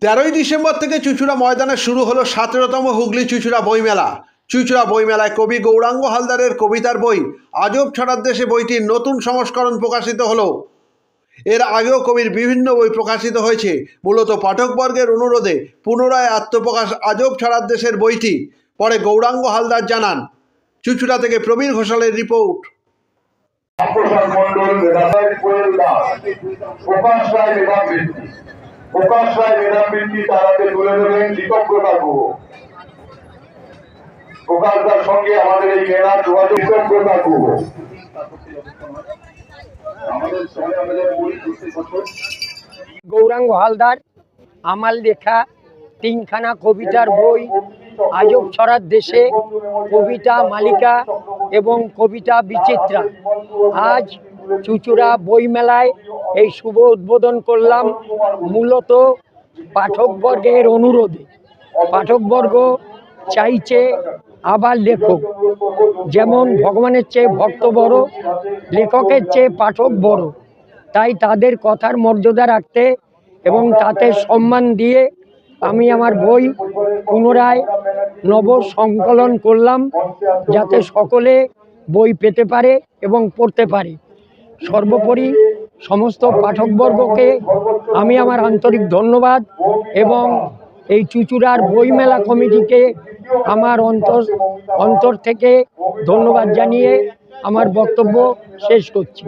13ই December থেকে চুঁচুড়া ময়দানে শুরু হলো 17তম হুগলি চুঁচুড়া বইমেলা। চুঁচুড়া বইমেলায় কবি গৌরাঙ্গ হালদারের কবিতার বই আজব ছড়ার দেশে বইটির নতুন সংস্করণ প্রকাশিত হলো। এর আগেও কবির বিভিন্ন বই প্রকাশিত হয়েছে। মূলত পাঠকবর্গের অনুরোধে পুনরায় আত্মপ্রকাশ আজব ছড়ার দেশের বইটি। পরে গৌরাঙ্গ হালদার জানান। চুঁচুড়া থেকে প্রবীর ঘোষালের রিপোর্ট। প্রকাশ রায় মেধাবৃত্তি তারাতে তুলে দেবেন কৃতজ্ঞতার গুহ। প্রকাশদার সঙ্গে আমাদের এই মেলার যোগাযোগ কৃতজ্ঞতার গুহ। গৌরাঙ্গ হালদার আমার লেখা 3খানা কবিতার বই আজব ছড়ার দেশে, কবিতা মালিকা এবং কবিতা বিচিত্রা আজ চুঁচুড়া বইমেলায় এই শুভ উদ্বোধন করলাম। মূলত পাঠকবর্গের অনুরোধে। পাঠকবর্গ চাইছে আবার লেখক, যেমন ভগবানের চেয়ে ভক্ত বড়, লেখকের চেয়ে পাঠক বড়। তাই তাদের কথার মর্যাদা রাখতে এবং তাতে সম্মান দিয়ে আমি আমার বই পুনরায় নব সংকলন করলাম, যাতে সকলে বই পেতে পারে এবং পড়তে পারে। সর্বোপরি সমস্ত পাঠকবর্গকে আমি আমার আন্তরিক ধন্যবাদ এবং এই চুঁচুড়ার বইমেলা কমিটিকে আমার অন্তর থেকে ধন্যবাদ জানিয়ে আমার বক্তব্য শেষ করছি।